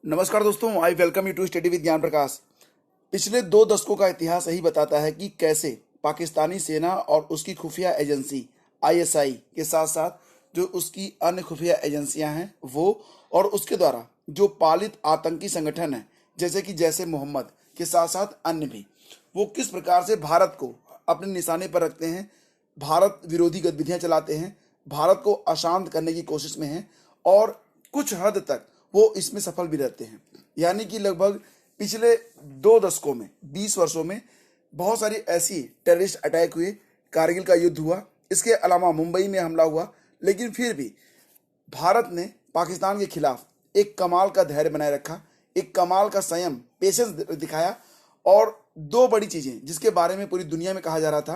नमस्कार दोस्तों, I welcome you to study with Gyan Prakash. पिछले 2 दशकों का इतिहास यही बताता है कि कैसे पाकिस्तानी सेना और उसकी खुफिया एजेंसी आईएसआई के साथ साथ जो उसकी अन्य खुफिया एजेंसियां हैं वो और उसके द्वारा जो पालित आतंकी संगठन है जैसे कि जैसे मोहम्मद के साथ साथ अन्य भी, वो किस प्रकार से भारत को अपने निशाने पर रखते हैं, भारत विरोधी गतिविधियां चलाते हैं, भारत को अशांत करने की कोशिश में हैं और कुछ हद तक वो इसमें सफल भी रहते हैं। यानी कि लगभग पिछले 2 दशकों में 20 वर्षों में बहुत सारी ऐसी टेररिस्ट अटैक हुए, कारगिल का युद्ध हुआ, इसके अलावा मुंबई में हमला हुआ, लेकिन फिर भी भारत ने पाकिस्तान के खिलाफ एक कमाल का धैर्य बनाए रखा, एक कमाल का संयम पेशेंस दिखाया। और 2 बड़ी चीजें जिसके बारे में पूरी दुनिया में कहा जा रहा था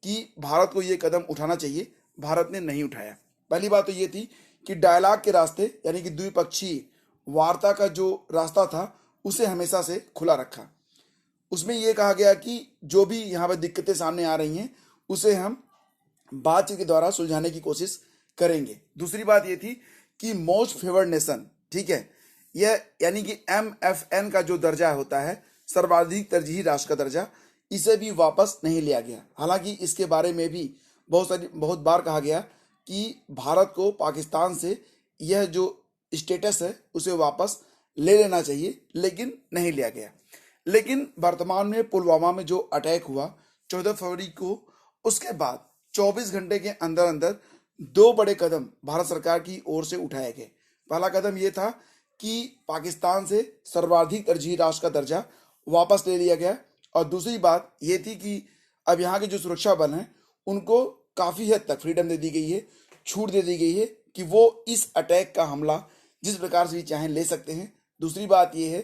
कि भारत को ये कदम उठाना चाहिए, भारत ने नहीं उठाया। पहली बात तो ये थी कि डायलॉग के रास्ते यानी कि द्विपक्षीय वार्ता का जो रास्ता था उसे हमेशा से खुला रखा। उसमें यह कहा गया कि जो भी यहाँ पर दिक्कतें सामने आ रही हैं उसे हम बातचीत के द्वारा सुलझाने की कोशिश करेंगे। दूसरी बात ये थी कि मोस्ट फेवर्ड नेशन, ठीक है, यह यानी कि MFN का जो दर्जा होता है, सर्वाधिक तरजीही राष्ट्र का दर्जा, इसे भी वापस नहीं लिया गया। हालांकि इसके बारे में भी बहुत बार कहा गया कि भारत को पाकिस्तान से यह जो स्टेटस है उसे वापस ले लेना चाहिए, लेकिन नहीं लिया गया। लेकिन वर्तमान में पुलवामा में जो अटैक हुआ 14 फरवरी को, उसके बाद 24 घंटे के अंदर अंदर 2 बड़े कदम भारत सरकार की ओर से उठाए गए। पहला कदम यह था कि पाकिस्तान से सर्वाधिक तरजीही राष्ट्र का दर्जा वापस ले लिया गया, और दूसरी बात यह थी कि अब यहाँ के जो सुरक्षा बल हैं उनको काफ़ी हद तक फ्रीडम दे दी गई है, छूट दे दी गई है कि वो इस अटैक का हमला जिस प्रकार से भी चाहें ले सकते हैं। दूसरी बात यह है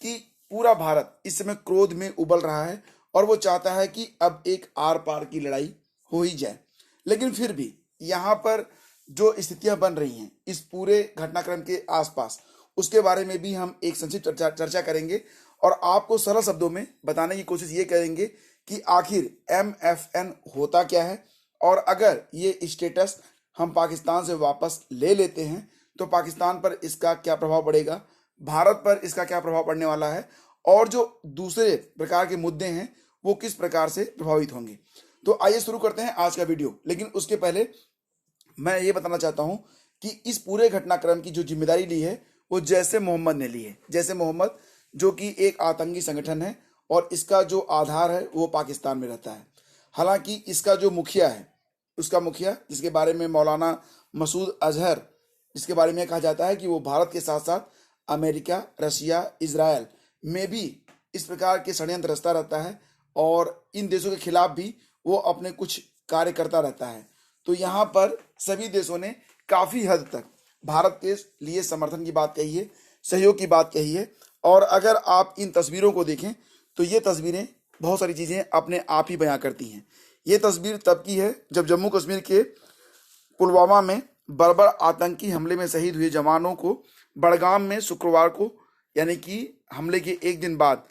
कि पूरा भारत इस समय क्रोध में उबल रहा है और वो चाहता है कि अब एक आर पार की लड़ाई हो ही जाए। लेकिन फिर भी यहाँ पर जो स्थितियां बन रही हैं इस पूरे घटनाक्रम के आसपास, उसके बारे में भी हम एक संक्षिप्त चर्चा करेंगे और आपको सरल शब्दों में बताने की कोशिश ये करेंगे कि आखिर MFN होता क्या है, और अगर ये स्टेटस हम पाकिस्तान से वापस ले लेते हैं तो पाकिस्तान पर इसका क्या प्रभाव पड़ेगा, भारत पर इसका क्या प्रभाव पड़ने वाला है, और जो दूसरे प्रकार के मुद्दे हैं वो किस प्रकार से प्रभावित होंगे। तो आइए शुरू करते हैं आज का वीडियो। लेकिन उसके पहले मैं ये बताना चाहता हूं कि इस पूरे घटनाक्रम की जो जिम्मेदारी ली है वो जैसे मोहम्मद ने ली है। जैसे मोहम्मद जो कि एक आतंकी संगठन है और इसका जो आधार है वो पाकिस्तान में रहता है। हालांकि इसका जो मुखिया है, उसका मुखिया जिसके बारे में मौलाना मसूद अजहर, जिसके बारे में कहा जाता है कि वो भारत के साथ साथ अमेरिका, रशिया, इजराइल में भी इस प्रकार के षड्यंत्र रचता रहता है और इन देशों के खिलाफ भी वो अपने कुछ कार्य करता रहता है। तो यहाँ पर सभी देशों ने काफ़ी हद तक भारत के लिए समर्थन की बात कही है, सहयोग की बात कही है। और अगर आप इन तस्वीरों को देखें तो ये तस्वीरें बहुत सारी चीज़ें अपने आप ही बयां करती हैं। ये तस्वीर तब की है जब जम्मू कश्मीर के पुलवामा में बर्बर आतंकी हमले में शहीद हुए जवानों को बड़गाम में शुक्रवार को यानी कि हमले के एक दिन बाद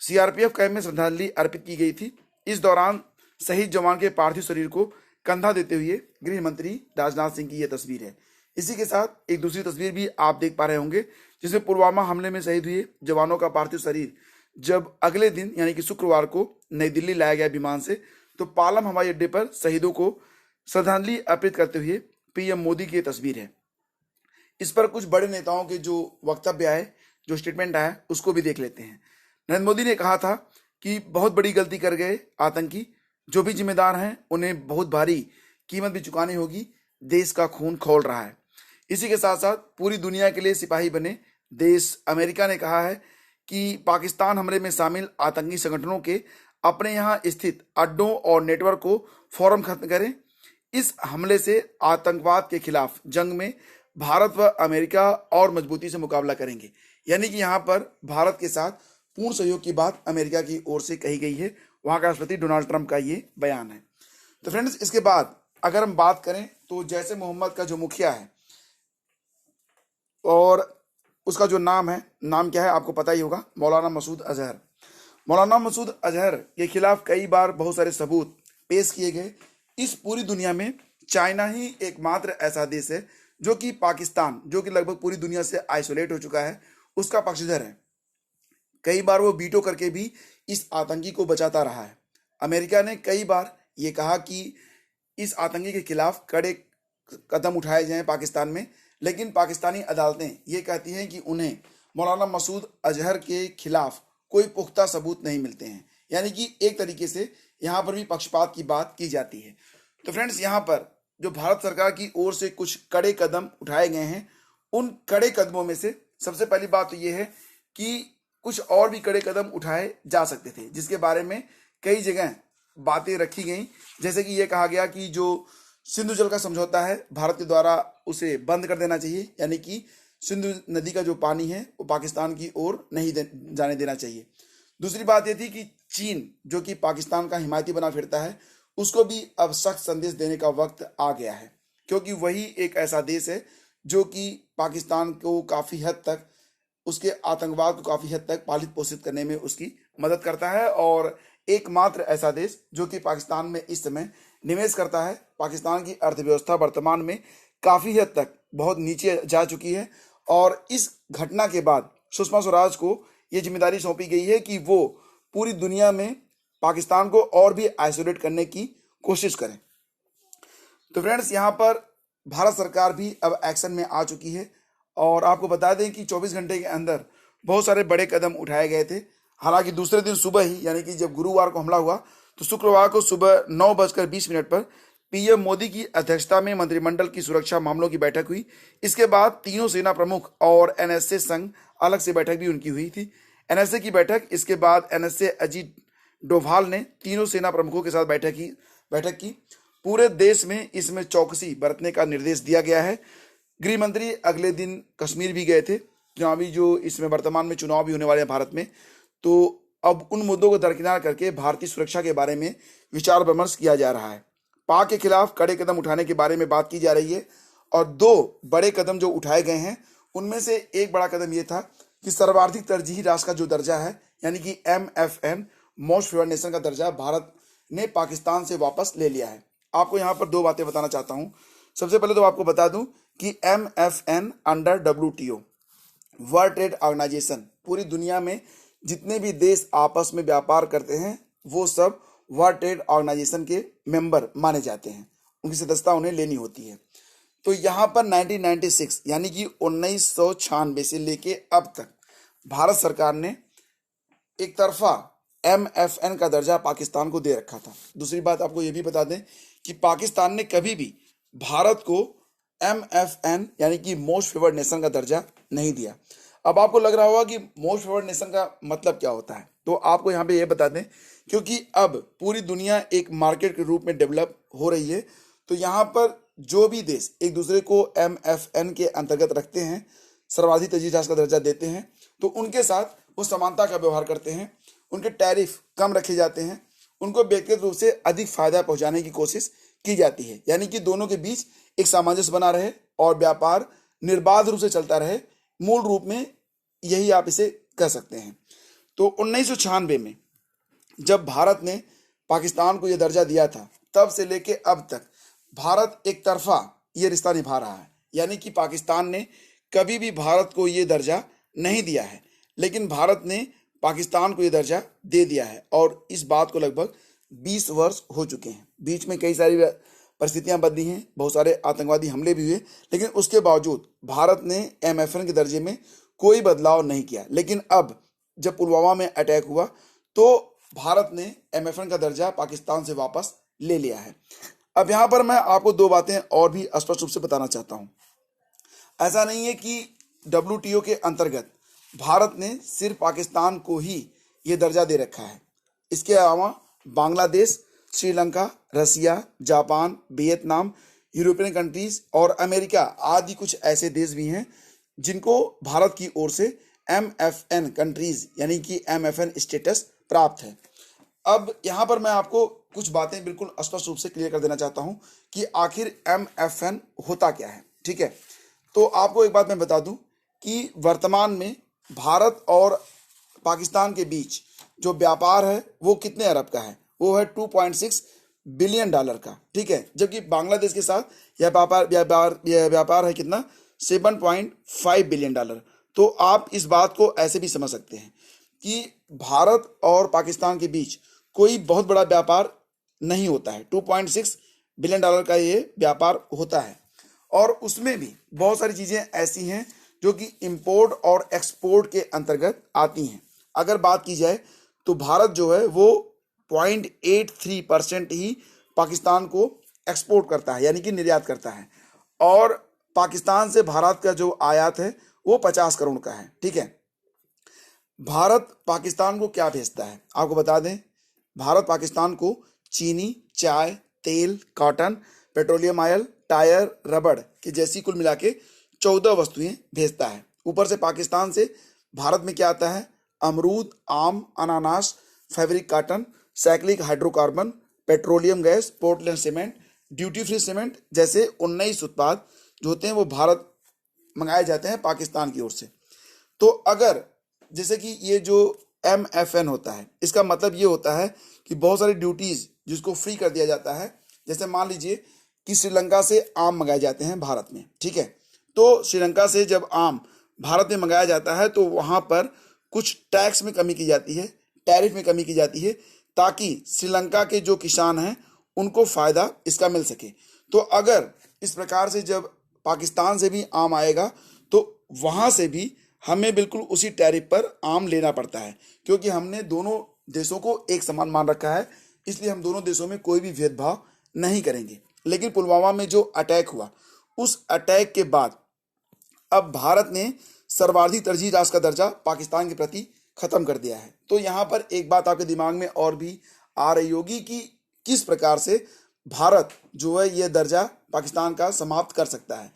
CRPF कैंप में श्रद्धांजलि अर्पित की गई थी। इस दौरान शहीद जवान के पार्थिव शरीर को कंधा देते हुए गृह मंत्री राजनाथ सिंह की यह तस्वीर है। इसी के साथ एक दूसरी तस्वीर भी आप देख पा रहे होंगे जिसमें पुलवामा हमले में शहीद हुए जवानों का पार्थिव शरीर जब अगले दिन यानी कि शुक्रवार को नई दिल्ली लाया गया विमान से, तो पालम हवाई अड्डे पर शहीदों को श्रद्धांजलि अर्पित करते हुए PM मोदी की तस्वीर है। इस पर कुछ बड़े नेताओं के जो वक्तव्य आए, जो स्टेटमेंट आया, उसको भी देख लेते हैं। नरेंद्र मोदी ने कहा था कि बहुत बड़ी गलती कर गए आतंकी, जो भी जिम्मेदार हैं उन्हें बहुत भारी कीमत भी चुकानी होगी, देश का खून खौल रहा है। इसी के साथ साथ पूरी दुनिया के लिए सिपाही बने देश अमेरिका ने कहा है कि पाकिस्तान हमले में शामिल आतंकी संगठनों के अपने यहाँ स्थित अड्डों और नेटवर्क को फौरन खत्म करें। इस हमले से आतंकवाद के खिलाफ जंग में भारत व अमेरिका और मजबूती से मुकाबला करेंगे। यानी कि यहाँ पर भारत के साथ पूर्ण सहयोग की बात अमेरिका की ओर से कही गई है। वहाँ का राष्ट्रपति डोनाल्ड ट्रंप का ये बयान है। तो फ्रेंड्स, इसके बाद अगर हम बात करें तो जैसे मोहम्मद का जो मुखिया है और उसका जो नाम क्या है आपको पता ही होगा, मौलाना मसूद अजहर। मौलाना मसूद अजहर के खिलाफ कई बार बहुत सारे सबूत पेश किए गए। इस पूरी दुनिया में चाइना ही एकमात्र ऐसा देश है जो कि पाकिस्तान, जो कि लगभग पूरी दुनिया से आइसोलेट हो चुका है, उसका पक्षधर है। कई बार वो वीटो करके भी इस आतंकी को बचाता रहा है। अमेरिका ने कई बार ये कहा कि इस आतंकी के खिलाफ कड़े कदम उठाए जाएं पाकिस्तान में, लेकिन पाकिस्तानी अदालतें ये कहती हैं कि उन्हें मौलाना मसूद अजहर के खिलाफ कोई पुख्ता सबूत नहीं मिलते हैं। यानी कि एक तरीके से यहाँ पर भी पक्षपात की बात की जाती है। तो फ्रेंड्स, यहाँ पर जो भारत सरकार की ओर से कुछ कड़े कदम उठाए गए हैं, उन कड़े कदमों में से सबसे पहली बात तो ये है कि कुछ और भी कड़े कदम उठाए जा सकते थे, जिसके बारे में कई जगह बातें रखी गई। जैसे कि ये कहा गया कि जो सिंधु जल का समझौता है, भारत के द्वारा उसे बंद कर देना चाहिए, यानी कि सिंधु नदी का जो पानी है वो पाकिस्तान की ओर नहीं जाने देना चाहिए। दूसरी बात ये थी कि चीन, जो कि पाकिस्तान का हिमायती बना फिरता है, उसको भी अब सख्त संदेश देने का वक्त आ गया है, क्योंकि वही एक ऐसा देश है जो कि पाकिस्तान को काफ़ी हद तक, उसके आतंकवाद को काफ़ी हद तक पालित पोषित करने में उसकी मदद करता है, और एकमात्र ऐसा देश जो कि पाकिस्तान में इस समय निवेश करता है। पाकिस्तान की अर्थव्यवस्था वर्तमान में काफ़ी हद तक बहुत नीचे जा चुकी है, और इस घटना के बाद सुषमा स्वराज को ये जिम्मेदारी सौंपी गई है कि वो पूरी दुनिया में पाकिस्तान को और भी आइसोलेट करने की कोशिश करें। तो फ्रेंड्स, यहाँ पर भारत सरकार भी अब एक्शन में आ चुकी है, और आपको बता दें कि 24 घंटे के अंदर बहुत सारे बड़े कदम उठाए गए थे। हालांकि दूसरे दिन सुबह ही, यानी कि जब गुरुवार को हमला हुआ, तो शुक्रवार को सुबह 9:20 पर पीएम मोदी की अध्यक्षता में मंत्रिमंडल की सुरक्षा मामलों की बैठक हुई। इसके बाद तीनों सेना प्रमुख और एनएसए संघ अलग से बैठक भी उनकी हुई थी। एनएसए की बैठक, इसके बाद एनएसए अजीत डोभाल ने तीनों सेना प्रमुखों के साथ बैठक की। पूरे देश में इसमें चौकसी बरतने का निर्देश दिया गया है। गृह मंत्री अगले दिन कश्मीर भी गए थे, चुनावी जो इसमें वर्तमान में चुनाव भी होने वाले हैं भारत में, तो अब उन मुद्दों को दरकिनार करके भारतीय सुरक्षा के बारे में विचार विमर्श किया जा रहा है। पाक के खिलाफ कड़े कदम उठाने के बारे में बात की जा रही है, और दो बड़े कदम जो उठाए गए हैं उनमें से एक बड़ा कदम ये था कि सर्वाधिक तरजीही राष्ट्र का जो दर्जा है, यानी कि MFN मोस्ट फेवर्ड नेशन का दर्जा भारत ने पाकिस्तान से वापस ले लिया है। आपको यहाँ पर दो बातें बताना चाहता हूँ। सबसे पहले तो आपको बता दूं कि MFN under WTO world trade organization, पूरी दुनिया में जितने भी देश आपस में व्यापार करते हैं वो सब वर्ल्ड ट्रेड ऑर्गेनाइजेशन के मेंबर माने जाते हैं, उनकी सदस्यता उन्हें लेनी होती है। तो यहाँ पर 1996 यानी कि 1996 से लेके अब तक भारत सरकार ने एक तरफा MFN का दर्जा पाकिस्तान को दे रखा था। दूसरी बात आपको ये भी बता दें कि पाकिस्तान ने कभी भी भारत को MFN यानी कि मोस्ट फेवर्ड नेशन का दर्जा नहीं दिया। अब आपको लग रहा होगा कि मोस्ट फेवर्ड नेशन का मतलब क्या होता है, तो आपको यहाँ पे ये बता दें, क्योंकि अब पूरी दुनिया एक मार्केट के रूप में डेवलप हो रही है, तो यहाँ पर जो भी देश एक दूसरे को MFN के अंतर्गत रखते हैं, सर्वाधिक तरजीही राष्ट्र का दर्जा देते हैं, तो उनके साथ वो समानता का व्यवहार करते हैं, उनके टैरिफ कम रखे जाते हैं, उनको व्यक्तिगत रूप से अधिक फायदा पहुंचाने की कोशिश की जाती है, यानी कि दोनों के बीच एक सामंजस्य बना रहे और व्यापार निर्बाध रूप से चलता रहे। मूल रूप में यही आप इसे कह सकते हैं। तो 1996 में जब भारत ने पाकिस्तान को यह दर्जा दिया था, तब से लेके अब तक भारत एक तरफा ये रिश्ता निभा रहा है, यानी कि पाकिस्तान ने कभी भी भारत को ये दर्जा नहीं दिया है, लेकिन भारत ने पाकिस्तान को ये दर्जा दे दिया है, और इस बात को लगभग 20 वर्ष हो चुके हैं। बीच में कई सारी परिस्थितियां बदली हैं, बहुत सारे आतंकवादी हमले भी हुए, लेकिन उसके बावजूद भारत ने MFN के दर्जे में कोई बदलाव नहीं किया। लेकिन अब जब पुलवामा में अटैक हुआ तो भारत ने MFN का दर्जा पाकिस्तान से वापस ले लिया है। अब यहाँ पर मैं आपको दो बातें और भी स्पष्ट रूप से बताना चाहता हूँ। ऐसा नहीं है कि WTO के अंतर्गत भारत ने सिर्फ पाकिस्तान को ही ये दर्जा दे रखा है। इसके अलावा बांग्लादेश, श्रीलंका, रसिया, जापान, वियतनाम, यूरोपियन कंट्रीज और अमेरिका आदि कुछ ऐसे देश भी हैं जिनको भारत की ओर से MFN कंट्रीज यानी कि MFN स्टेटस प्राप्त है। अब यहाँ पर मैं आपको कुछ बातें बिल्कुल स्पष्ट रूप से क्लियर कर देना चाहता हूँ कि आखिर MFN होता क्या है। ठीक है, तो आपको एक बात मैं बता दूं कि वर्तमान में भारत और पाकिस्तान के बीच जो व्यापार है वो कितने अरब का है, वो है $2.6 बिलियन का। ठीक है, जबकि बांग्लादेश के साथ यह व्यापार है कितना, $7.5 बिलियन। तो आप इस बात को ऐसे भी समझ सकते हैं कि भारत और पाकिस्तान के बीच कोई बहुत बड़ा व्यापार नहीं होता है। 2.6 बिलियन डॉलर का ये व्यापार होता है और उसमें भी बहुत सारी चीज़ें ऐसी हैं जो कि इंपोर्ट और एक्सपोर्ट के अंतर्गत आती हैं। अगर बात की जाए तो भारत जो है वो 0.83% ही पाकिस्तान को एक्सपोर्ट करता है, यानी कि निर्यात करता है, और पाकिस्तान से भारत का जो आयात है वो 50 करोड़ का है। ठीक है, भारत पाकिस्तान को क्या भेजता है आपको बता दें। भारत पाकिस्तान को चीनी, चाय, तेल, कॉटन, पेट्रोलियम ऑयल, टायर, रबड़ के जैसी कुल मिला के 14 वस्तुएं भेजता है। ऊपर से पाकिस्तान से भारत में क्या आता है? अमरूद, आम, अनानास, fabric cotton, cyclic hydrocarbon, petroleum gas, Portland cement, duty free cement जैसे 19 उत्पाद जो होते हैं वो भारत मंगाए जाते हैं पाकिस्तान की ओर से। तो अगर जैसे कि ये जो MFN होता है, इसका मतलब ये होता है कि बहुत सारी ड्यूटीज जिसको फ्री कर दिया जाता है। जैसे मान लीजिए कि श्रीलंका से आम मंगाए जाते हैं भारत में, ठीक है, तो श्रीलंका से जब आम भारत में मंगाया जाता है तो वहाँ पर कुछ टैक्स में कमी की जाती है, टैरिफ में कमी की जाती है, ताकि श्रीलंका के जो किसान हैं उनको फ़ायदा इसका मिल सके। तो अगर इस प्रकार से जब पाकिस्तान से भी आम आएगा तो वहाँ से भी हमें बिल्कुल उसी टैरिफ पर आम लेना पड़ता है, क्योंकि हमने दोनों देशों को एक समान मान रखा है, इसलिए हम दोनों देशों में कोई भी भेदभाव नहीं करेंगे। लेकिन पुलवामा में जो अटैक हुआ, उस अटैक के बाद अब भारत ने सर्वाधिक तरजीह राष्ट्र का दर्जा पाकिस्तान के प्रति खत्म कर दिया है। तो यहाँ पर एक बात आपके दिमाग में और भी आ रही होगी कि किस प्रकार से भारत जो है यह दर्जा पाकिस्तान का समाप्त कर सकता है।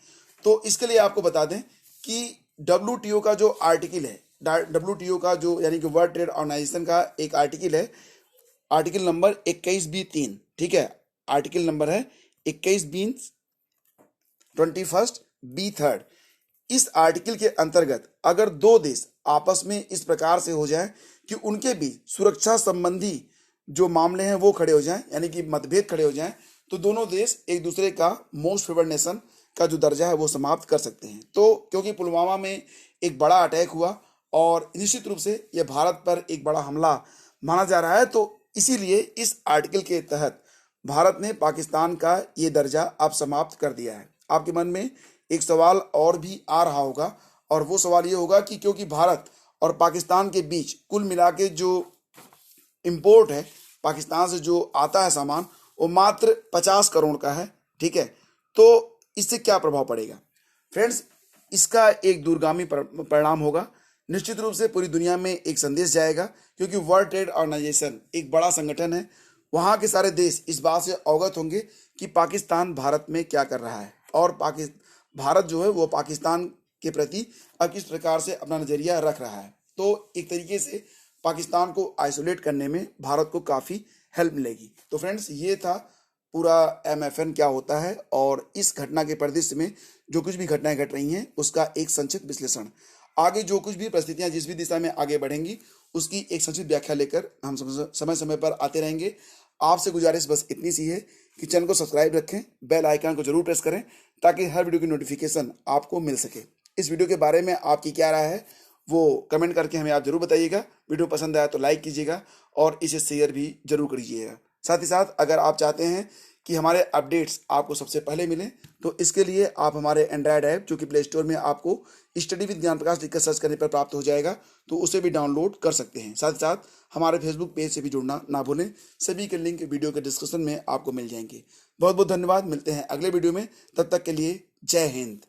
तो इसके लिए आपको बता दें कि WTO का जो आर्टिकल है, WTO का जो यानी कि वर्ल्ड ट्रेड ऑर्गेनाइजेशन का एक आर्टिकल है, आर्टिकल नंबर 21B3, ठीक है, आर्टिकल नंबर है 21B21B3। इस आर्टिकल के अंतर्गत अगर दो देश आपस में इस प्रकार से हो जाए कि उनके बीच सुरक्षा संबंधी जो मामले हैं वो खड़े हो जाएं, यानी कि मतभेद खड़े हो जाएं, तो दोनों देश एक दूसरे का मोस्ट फेवर्ड नेशन का जो दर्जा है वो समाप्त कर सकते हैं। तो क्योंकि पुलवामा में एक बड़ा अटैक हुआ और निश्चित रूप से यह भारत पर एक बड़ा हमला माना जा रहा है, तो इसीलिए इस आर्टिकल के तहत भारत ने पाकिस्तान का ये दर्जा अब समाप्त कर दिया है। आपके मन में एक सवाल और भी आ रहा होगा, और वो सवाल ये होगा कि क्योंकि भारत और पाकिस्तान के बीच कुल मिला के जो इंपोर्ट है, पाकिस्तान से जो आता है सामान, वो मात्र 50 करोड़ का है, ठीक है, तो इससे क्या प्रभाव पड़ेगा? फ्रेंड्स, इसका एक दूरगामी परिणाम होगा। निश्चित रूप से पूरी दुनिया में एक संदेश जाएगा, क्योंकि वर्ल्ड ट्रेड ऑर्गेनाइजेशन एक बड़ा संगठन है। वहाँ के सारे देश इस बात से अवगत होंगे कि पाकिस्तान भारत में क्या कर रहा है, और भारत जो है वो पाकिस्तान के प्रति अब किस प्रकार से अपना नज़रिया रख रहा है। तो एक तरीके से पाकिस्तान को आइसोलेट करने में भारत को काफ़ी हेल्प मिलेगी। तो फ्रेंड्स, ये था पूरा MFN क्या होता है और इस घटना के परिदृश्य में जो कुछ भी घटनाएं घट रही हैं उसका एक संक्षिप्त विश्लेषण। आगे जो कुछ भी परिस्थितियां जिस भी दिशा में आगे बढ़ेंगी उसकी एक संक्षिप्त व्याख्या लेकर हम समय समय पर आते रहेंगे। आपसे गुजारिश बस इतनी सी है कि चैनल को सब्सक्राइब रखें, बेल आइकन को जरूर प्रेस करें ताकि हर वीडियो की नोटिफिकेशन आपको मिल सके। इस वीडियो के बारे में आपकी क्या राय है वो कमेंट करके हमें आप जरूर बताइएगा। वीडियो पसंद आया तो लाइक कीजिएगा और इसे शेयर भी जरूर करिएगा। साथ ही साथ अगर आप चाहते हैं कि हमारे अपडेट्स आपको सबसे पहले मिलें तो इसके लिए आप हमारे एंड्रॉयड ऐप जो कि प्ले स्टोर में आपको स्टडी विद ज्ञान प्रकाश लिखकर सर्च करने पर प्राप्त हो जाएगा, तो उसे भी डाउनलोड कर सकते हैं। साथ ही साथ हमारे फेसबुक पेज से भी जुड़ना ना भूलें, सभी के लिंक वीडियो के डिस्क्रिप्शन में आपको मिल जाएंगे। बहुत बहुत धन्यवाद, मिलते हैं अगले वीडियो में, तब तक के लिए जय हिंद।